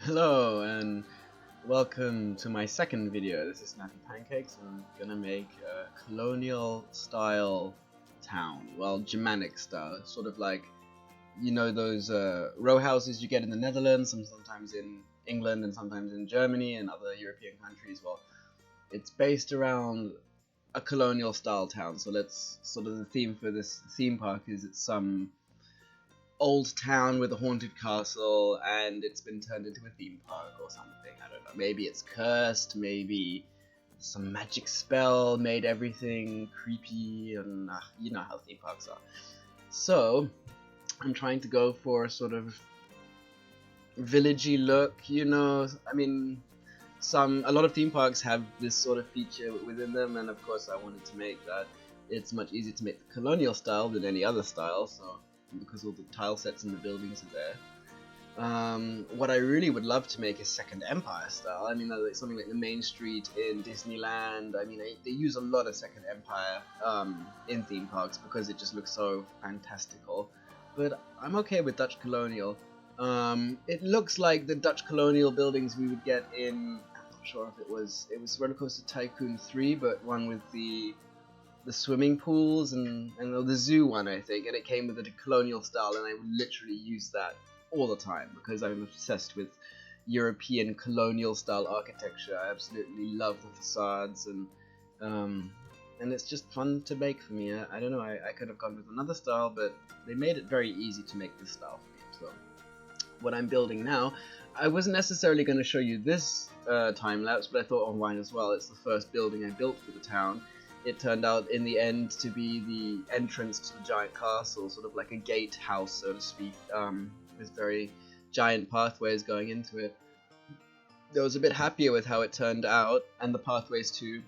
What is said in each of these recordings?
Hello and welcome to my second video. This is Snappy Pancakes and I'm gonna make a colonial style town. Well, Germanic style. It's sort of like, you know, those row houses you get in the Netherlands, sometimes in England and sometimes in Germany and other European countries. Well, it's based around a colonial style town. So let's sort of the theme for this theme park is it's some old town with a haunted castle and it's been turned into a theme park or something. I don't know. Maybe it's cursed, maybe some magic spell made everything creepy, and you know how theme parks are. So I'm trying to go for a sort of villagey look, you know. I mean, a lot of theme parks have this sort of feature within them, and of course I wanted to make that. It's much easier to make the colonial style than any other style, so because all the tile sets and the buildings are there. What I really would love to make is Second Empire style. I mean, like something like the Main Street in Disneyland. I mean, they use a lot of Second Empire in theme parks because it just looks so fantastical. But I'm okay with Dutch Colonial. It looks like the Dutch Colonial buildings we would get in, I'm not sure if it was Roller Coaster Tycoon 3, but one with the swimming pools and the zoo one, I think, and it came with a colonial style, and I would literally use that all the time because I'm obsessed with European colonial style architecture. I absolutely love the facades, and it's just fun to make for me. I don't know, I could have gone with another style, but they made it very easy to make this style for me. So what I'm building now, I wasn't necessarily going to show you this time lapse, but I thought, oh, why as well? It's the first building I built for the town. It turned out in the end to be the entrance to the giant castle, sort of like a gatehouse, so to speak, with very giant pathways going into it. I was a bit happier with how it turned out, and the pathways too,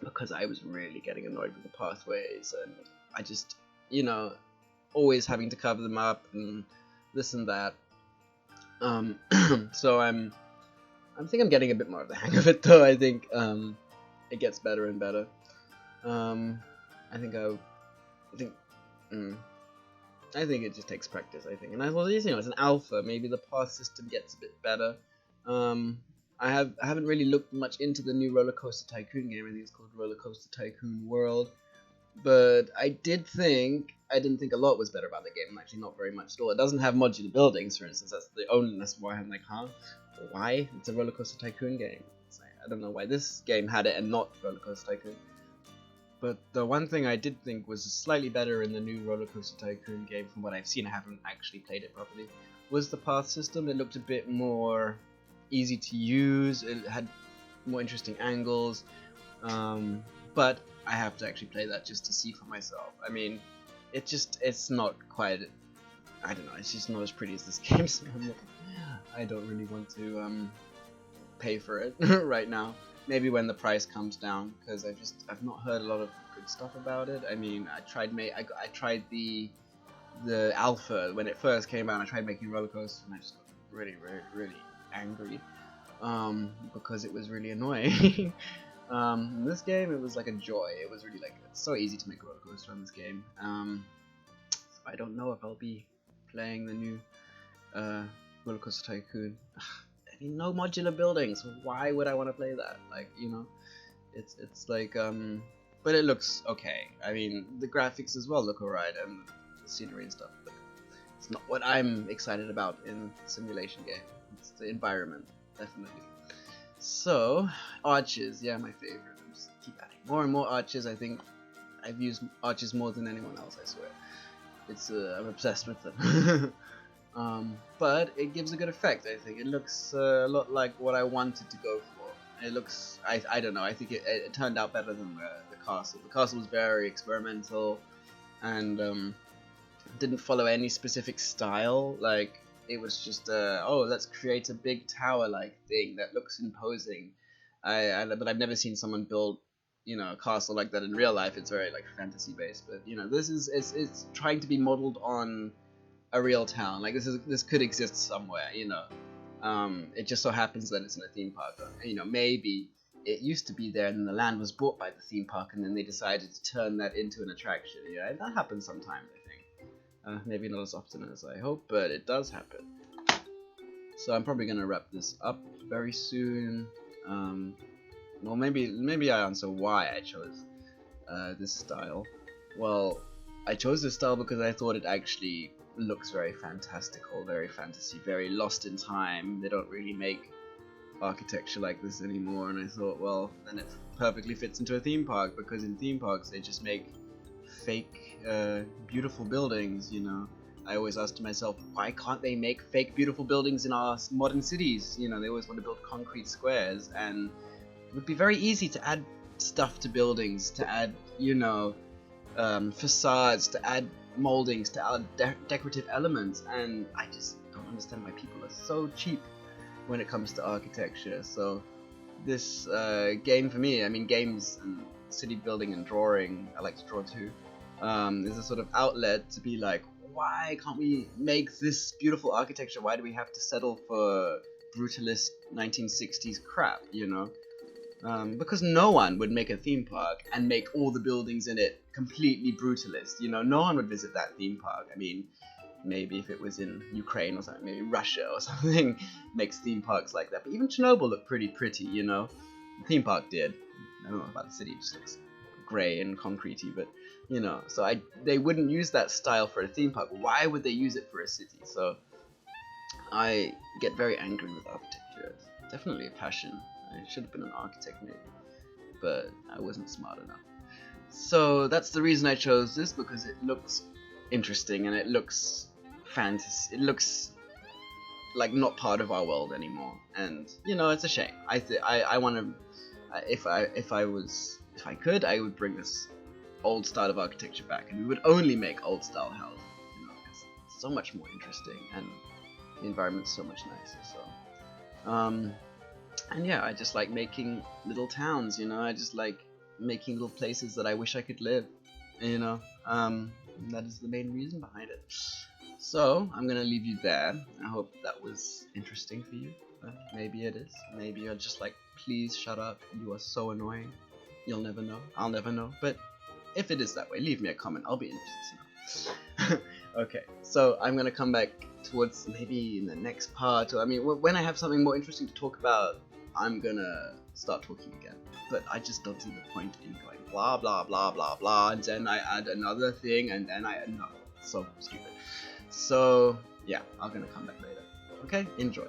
because I was really getting annoyed with the pathways, and I just, you know, always having to cover them up and this and that. So I think I'm getting a bit more of the hang of it, though. I think it gets better and better. I think it just takes practice. I think, and I was, you know, it's an alpha. Maybe the path system gets a bit better. I haven't really looked much into the new Roller Coaster Tycoon game. I think it's called Roller Coaster Tycoon World. But I didn't think a lot was better about the game. Actually, not very much at all. It doesn't have modular buildings, for instance. That's why I'm like, huh? Why? It's a Roller Coaster Tycoon game. I don't know why this game had it and not Roller Coaster Tycoon. But the one thing I did think was slightly better in the new Roller Coaster Tycoon game, from what I've seen, I haven't actually played it properly, was the path system. It looked a bit more easy to use, it had more interesting angles, but I have to actually play that just to see for myself. I mean, it's not quite, I don't know, it's just not as pretty as this game, so I don't really want to pay for it right now. Maybe when the price comes down, because I've not heard a lot of good stuff about it. I mean, I tried the alpha when it first came out. I tried making roller coasters, and I just got really angry because it was really annoying. In this game, it was like a joy. It was really like, it's so easy to make a roller coaster in this game. So I don't know if I'll be playing the new Roller Coaster Tycoon. I mean, no modular buildings. Why would I want to play that? Like, you know, it's like but it looks okay. I mean, the graphics as well look alright, and the scenery and stuff. But it's not what I'm excited about in a simulation game. It's the environment, definitely. So arches, yeah, my favorite. I just keep adding more and more arches. I think I've used arches more than anyone else. I swear. It's I'm obsessed with them. But it gives a good effect. I think it looks a lot like what I wanted to go for. It looks, I don't know, I think it turned out better than the castle. The castle was very experimental and didn't follow any specific style. Like, it was just oh, let's create a big tower like thing that looks imposing. But I've never seen someone build, you know, a castle like that in real life. It's very like fantasy based, but you know, this is it's trying to be modeled on a real town. Like, this could exist somewhere, you know. It just so happens that it's in a theme park. You know, maybe it used to be there and then the land was bought by the theme park and then they decided to turn that into an attraction. You know, that happens sometimes, I think. Maybe not as often as I hope, but it does happen. So I'm probably gonna wrap this up very soon. Well, maybe I answer why I chose this style. Well, I chose this style because I thought it actually looks very fantastical, very fantasy, very lost in time. They don't really make architecture like this anymore, and I thought, well, then it perfectly fits into a theme park, because in theme parks they just make fake beautiful buildings, you know. I always asked myself, why can't they make fake beautiful buildings in our modern cities? You know, they always want to build concrete squares, and it would be very easy to add stuff to buildings, to add, you know, facades, to add moldings, to add decorative elements, and I just don't understand why people are so cheap when it comes to architecture. So this game for me, I mean, games and city building and drawing, I like to draw too, is a sort of outlet to be like, why can't we make this beautiful architecture? Why do we have to settle for brutalist 1960s crap, you know? Because no one would make a theme park and make all the buildings in it completely brutalist, you know? No one would visit that theme park. I mean, maybe if it was in Ukraine or something, maybe Russia or something makes theme parks like that. But even Chernobyl looked pretty pretty, you know? The theme park did. I don't know about the city, it just looks grey and concretey, but you know, so they wouldn't use that style for a theme park. Why would they use it for a city? So I get very angry with architecture. It's definitely a passion. I should have been an architect maybe, but I wasn't smart enough. So that's the reason I chose this, because it looks interesting and it looks fantasy. It looks like not part of our world anymore, and you know, it's a shame. I want to. If I could, I would bring this old style of architecture back, and we would only make old style houses, you know, because it's so much more interesting and the environment's so much nicer. So and yeah, I just like making little towns, you know. I just like making little places that I wish I could live, you know. That is the main reason behind it. So I'm gonna leave you there. I hope that was interesting for you. Maybe it is. Maybe you're just like, please shut up, you are so annoying. You'll never know. I'll never know. But if it is that way, leave me a comment. I'll be interested to know. Okay, so I'm gonna come back towards maybe in the next part, or I mean, when I have something more interesting to talk about, I'm gonna start talking again. But I just don't see the point in going blah blah blah blah blah, and then I add another thing, and then I add another. So stupid. So yeah, I'm gonna come back later. Okay, enjoy.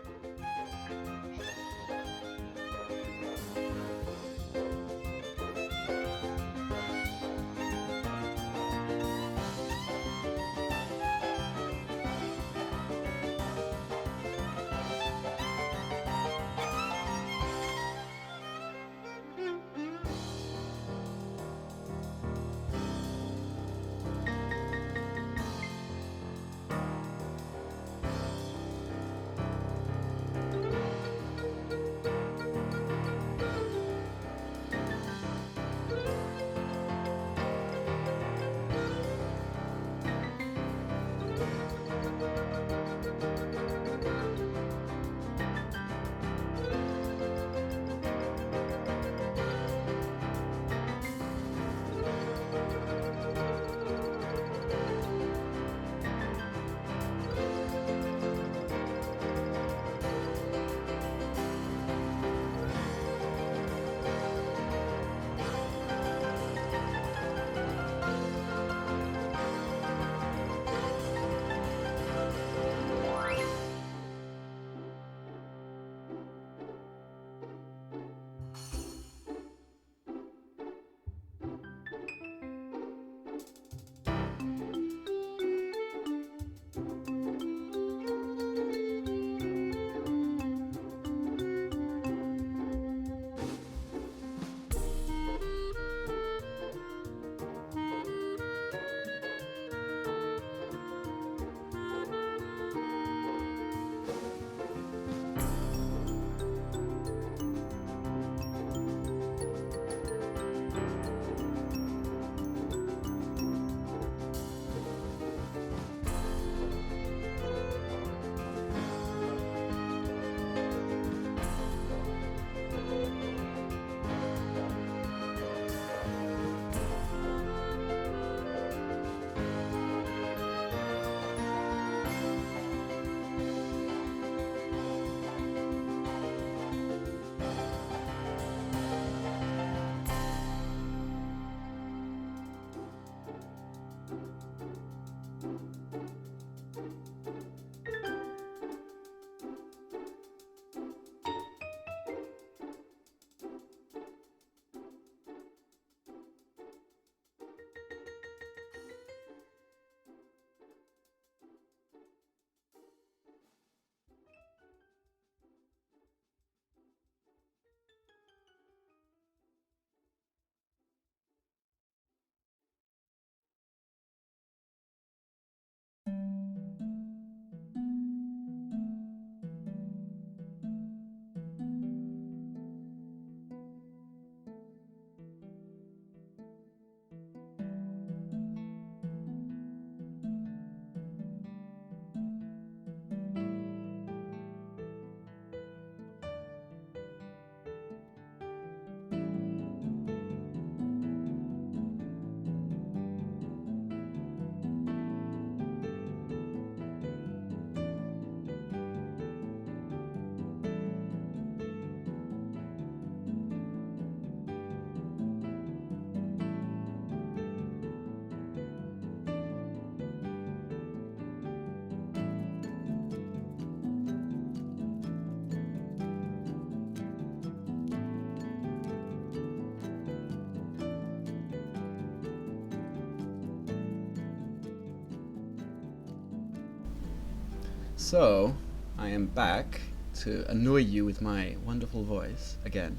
So, I am back to annoy you with my wonderful voice again,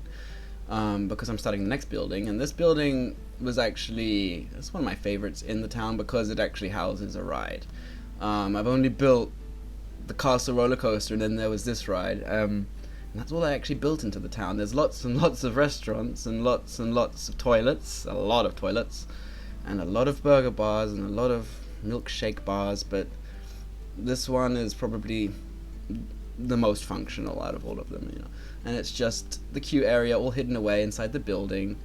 because I'm starting the next building, and this building was actually, it's one of my favorites in the town because it actually houses a ride. I've only built the castle roller coaster, and then there was this ride, and that's all I actually built into the town. There's lots and lots of restaurants, and lots of toilets, a lot of toilets, and a lot of burger bars, and a lot of milkshake bars, but this one is probably the most functional out of all of them, you know. And it's just the queue area all hidden away inside the building.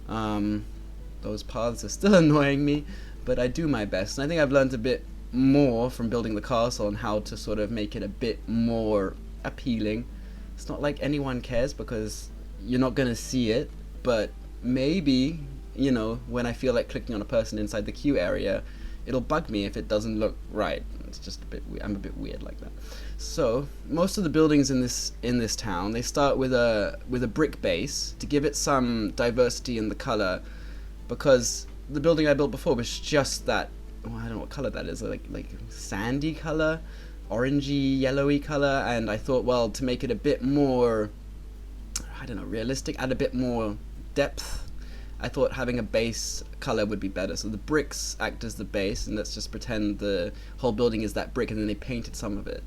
Those paths are still annoying me, but I do my best. And I think I've learned a bit more from building the castle on how to sort of make it a bit more appealing. It's not like anyone cares because you're not going to see it, but maybe, you know, when I feel like clicking on a person inside the queue area, it'll bug me if it doesn't look right. It's just a bit weird. I'm a bit weird like that. So most of the buildings in this town, they start with a brick base to give it some diversity in the color, because the building I built before was just that. Well, I don't know what color that is, like sandy color, orangey, yellowy color, and I thought, well, to make it a bit more, I don't know, realistic, add a bit more depth, I thought having a base color would be better. So the bricks act as the base, and let's just pretend the whole building is that brick, and then they painted some of it.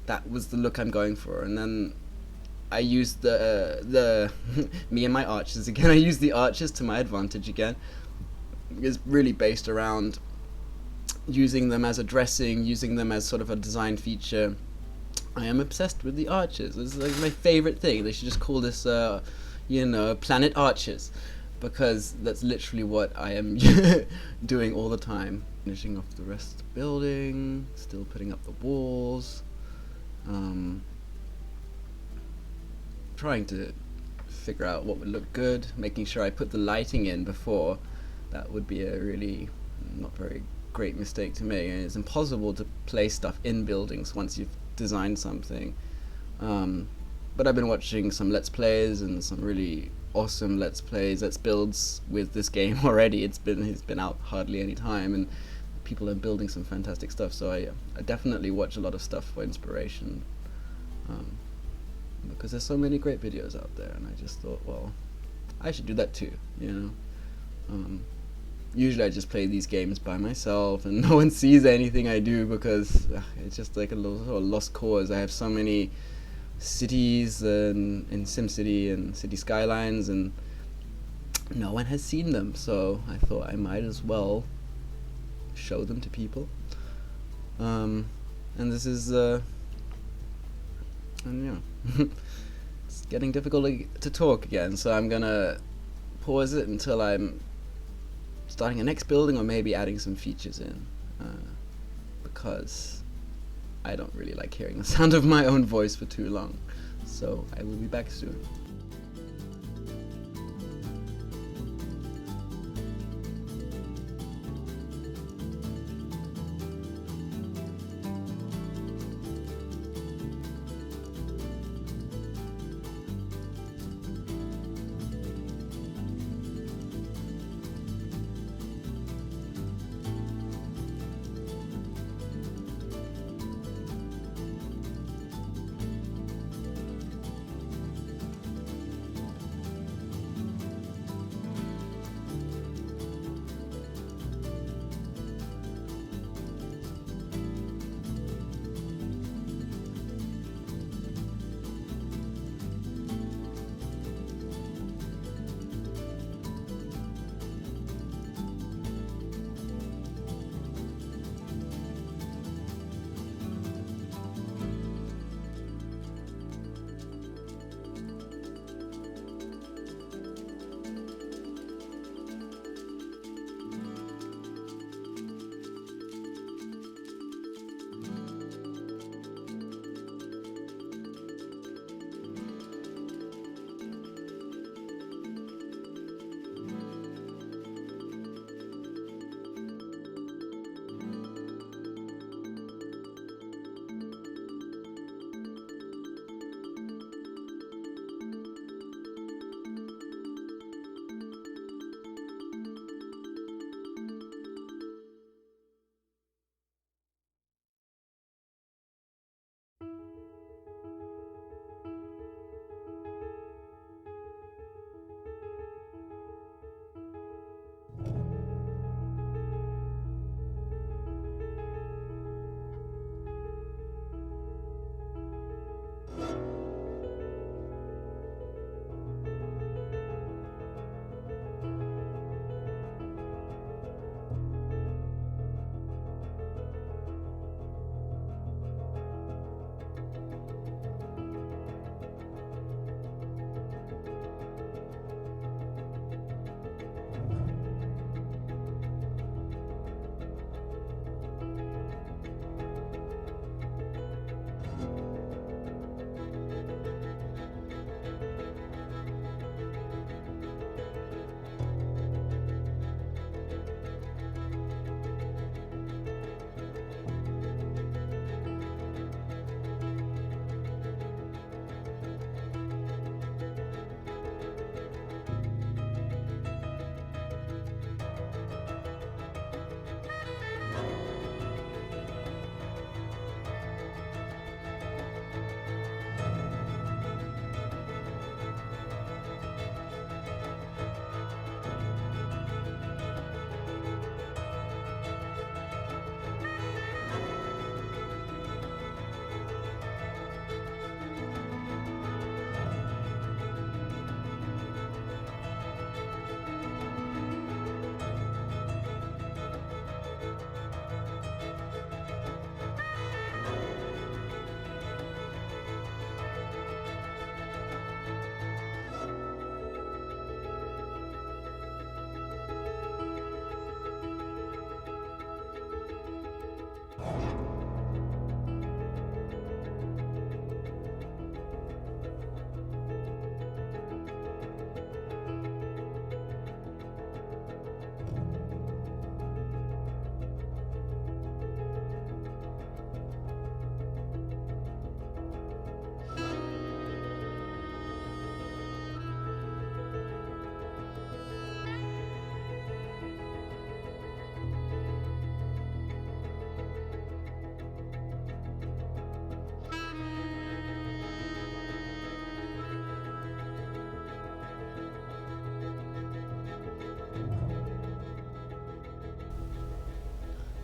That was the look I'm going for. And then I used the me and my arches again. I used the arches to my advantage again. It's really based around using them as a dressing, using them as sort of a design feature. I am obsessed with the arches. It's like my favorite thing. They should just call this, Planet Arches, because that's literally what I am doing all the time. Finishing off the rest of the building, still putting up the walls, trying to figure out what would look good, making sure I put the lighting in before. That would be a really not very great mistake to make, and it's impossible to place stuff in buildings once you've designed something. But I've been watching some Let's Plays and some really awesome Let's Builds with this game already. It's been out hardly any time, and people are building some fantastic stuff, so I definitely watch a lot of stuff for inspiration, because there's so many great videos out there, and I just thought, well, I should do that too, you know. Usually I just play these games by myself and no one sees anything I do, because it's just like a little sort of lost cause. I have so many cities in SimCity and City Skylines, and no one has seen them, so I thought I might as well show them to people. And this is it's getting difficult to talk again, so I'm gonna pause it until I'm starting a next building, or maybe adding some features in, because I don't really like hearing the sound of my own voice for too long. So I will be back soon.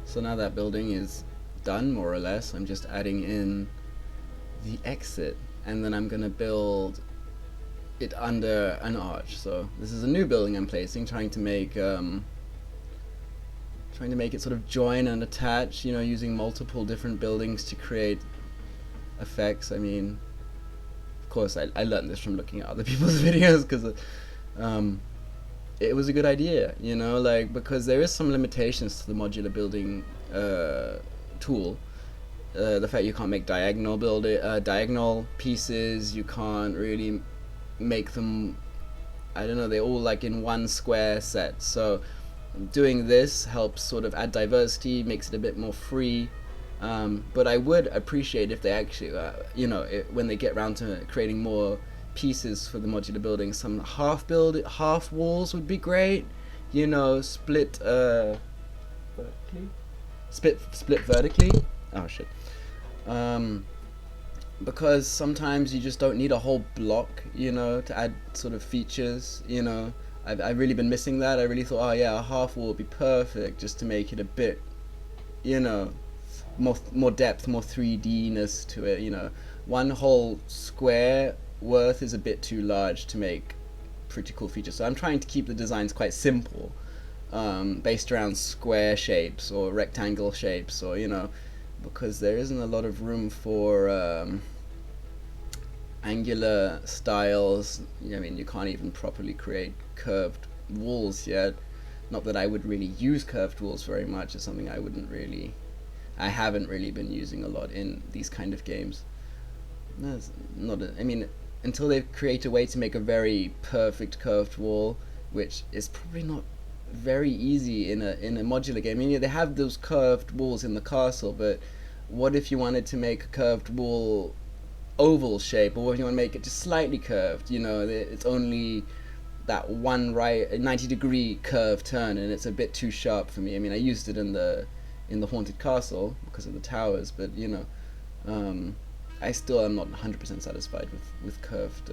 So now that building is done, more or less. I'm just adding in the exit, and then I'm gonna build it under an arch. So this is a new building I'm placing, trying to make it sort of join and attach, you know, using multiple different buildings to create effects. I mean, of course, I learned this from looking at other people's videos, because it was a good idea, you know, like, because there is some limitations to the modular building tool. The fact you can't make diagonal pieces, you can't really make them, I don't know, they're all like in one square set. So doing this helps sort of add diversity, makes it a bit more free. But I would appreciate if they actually, you know, when they get around to creating more pieces for the modular building, some half walls would be great. You know, split vertically. Oh shit. Because sometimes you just don't need a whole block, you know, to add sort of features. You know, I've really been missing that. I really thought, oh yeah, a half wall would be perfect, just to make it a bit, you know, more depth, more 3D-ness to it. You know, one whole square worth is a bit too large to make pretty cool features. So I'm trying to keep the designs quite simple, based around square shapes or rectangle shapes, or, you know, because there isn't a lot of room for angular styles. I mean, you can't even properly create curved walls yet. Not that I would really use curved walls very much. It's something I haven't really been using a lot in these kind of games. That's not I mean, until they create a way to make a very perfect curved wall, which is probably not very easy in a modular game. I mean, yeah, they have those curved walls in the castle, but what if you wanted to make a curved wall oval shape, or what if you want to make it just slightly curved? You know, it's only that one 90-degree curve turn, and it's a bit too sharp for me. I mean, I used it in the haunted castle because of the towers, but, you know, I still am not 100% satisfied with curved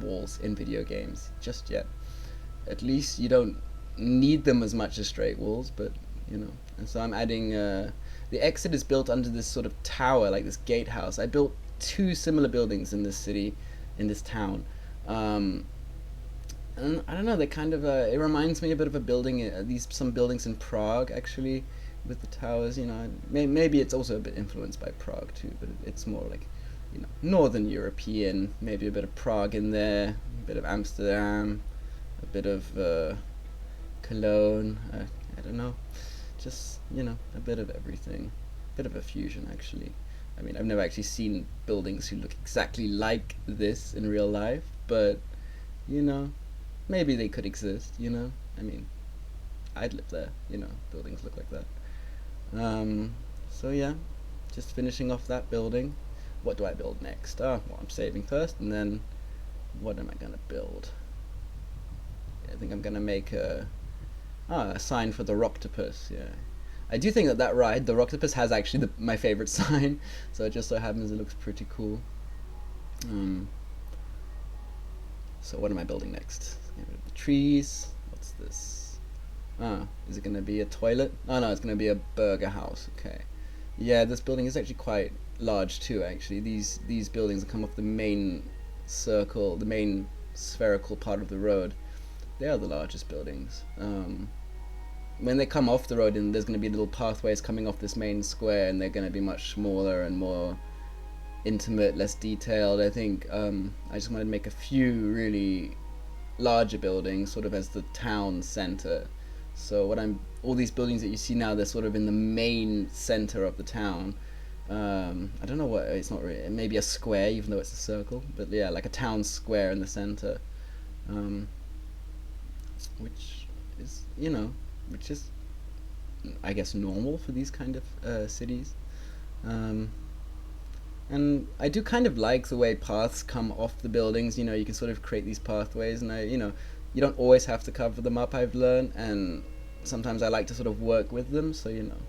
walls in video games just yet. At least you don't need them as much as straight walls, but, you know. And so I'm adding the exit is built under this sort of tower, like this gatehouse. I built two similar buildings in this city, in this town, and I don't know, they kind of it reminds me a bit of a building, some buildings in Prague, actually, with the towers. You know, maybe it's also a bit influenced by Prague too, but it's more like, you know, Northern European, maybe a bit of Prague in there, a bit of Amsterdam, a bit of Cologne, I don't know, just, you know, a bit of everything, a bit of a fusion, actually. I mean, I've never actually seen buildings who look exactly like this in real life, but, you know, maybe they could exist, you know. I mean, I'd live there, you know, buildings look like that. So yeah, just finishing off that building. What do I build next? Well, I'm saving first, and then what am I gonna build? I think I'm gonna make a sign for the Roctopus. Yeah, I do think that ride, the Roctopus, has actually my favorite sign. So it just so happens it looks pretty cool. So what am I building next? The trees. What's this? Is it gonna be a toilet? Oh no, it's gonna be a burger house. Okay. Yeah, this building is actually quite large too. Actually, these buildings that come off the main circle, the main spherical part of the road, they are the largest buildings. When they come off the road, and there's going to be little pathways coming off this main square, and they're going to be much smaller and more intimate, less detailed. I think I just wanted to make a few really larger buildings, sort of as the town center. So all these buildings that you see now, they're sort of in the main center of the town. I don't know what, it's not really, maybe a square, even though it's a circle, but yeah, like a town square in the center, which is, you know, which is, I guess, normal for these kind of cities. And I do kind of like the way paths come off the buildings. You know, you can sort of create these pathways, and you know, you don't always have to cover them up, I've learned, and sometimes I like to sort of work with them. So, you know,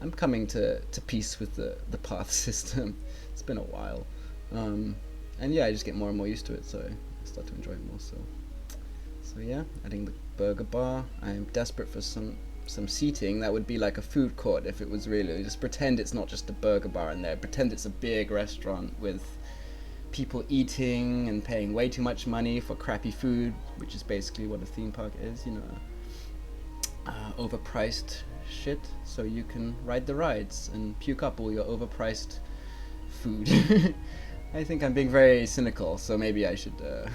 I'm coming to peace with the path system. It's been a while, and yeah, I just get more and more used to it, so I start to enjoy it more. So yeah, adding the burger bar. I'm desperate for some some seating, that would be like a food court if it was really. Just pretend it's not just a burger bar in there. Pretend it's a big restaurant with people eating and paying way too much money for crappy food, which is basically what a theme park is, you know, overpriced shit, so you can ride the rides and puke up all your overpriced food. I think I'm being very cynical, so maybe I should be a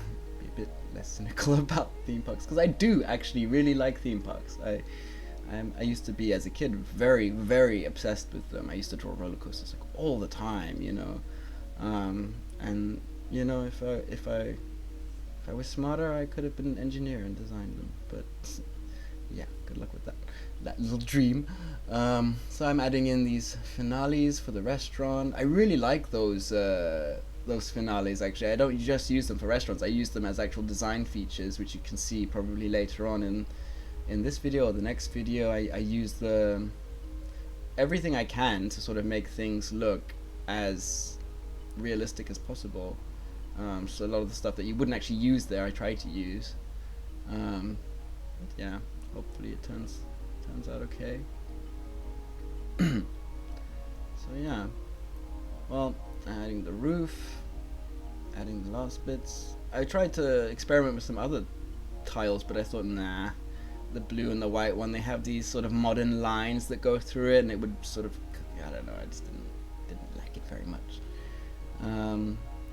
bit less cynical about theme parks, because I do actually really like theme parks. I used to be, as a kid, very, very obsessed with them. I used to draw roller coasters like all the time, you know. And you know, if I was smarter, I could have been an engineer and designed them. But yeah, good luck with that little dream. So I'm adding in these finales for the restaurant. I really like those finales. Actually, I don't just use them for restaurants. I use them as actual design features, which you can see probably later on in this video or the next video. I use everything I can to sort of make things look as realistic as possible. So a lot of the stuff that you wouldn't actually use there, I try to use. Yeah, hopefully it turns out okay. So yeah, well, adding the roof, adding the last bits. I tried to experiment with some other tiles, but I thought, nah, the blue and the white one, they have these sort of modern lines that go through it, and it would sort of, I don't know, I just didn't like it very much.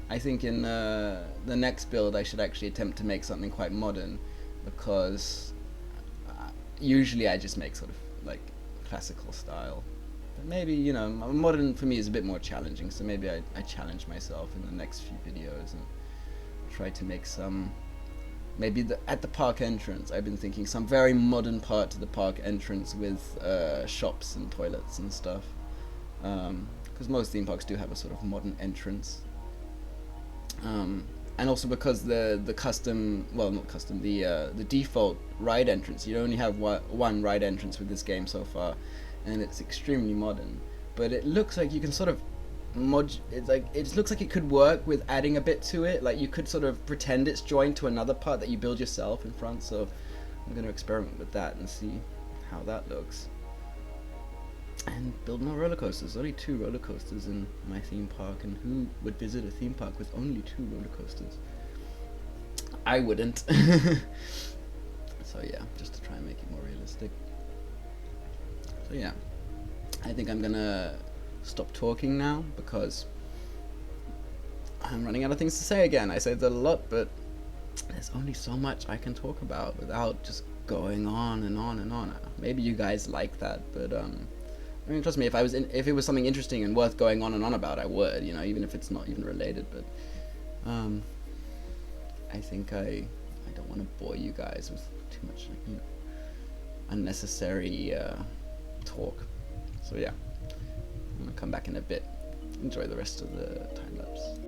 I think in the next build I should actually attempt to make something quite modern, because usually I just make sort of like classical style. But maybe, you know, modern for me is a bit more challenging, so maybe I challenge myself in the next few videos and try to make some, maybe at the park entrance, I've been thinking some very modern part to the park entrance with shops and toilets and stuff. Because most theme parks do have a sort of modern entrance. And also because the custom, well, not custom, the default ride entrance, you only have one ride entrance with this game so far, and it's extremely modern. But it looks like you can sort of it looks like it could work with adding a bit to it. Like you could sort of pretend it's joined to another part that you build yourself in front. So I'm going to experiment with that and see how that looks. And build more roller coasters. Only 2 roller coasters in my theme park, and who would visit a theme park with only 2 roller coasters? I wouldn't. So yeah, just to try and make it more realistic. So yeah, I think I'm gonna stop talking now, because I'm running out of things to say again. I said that a lot, but there's only so much I can talk about without just going on and on and on. Maybe you guys like that, but I mean, trust me, if it was something interesting and worth going on and on about, I would, you know, even if it's not even related. But I think I don't want to bore you guys with too much, like, you know, unnecessary talk. So yeah, I'm gonna come back in a bit. Enjoy the rest of the time lapse.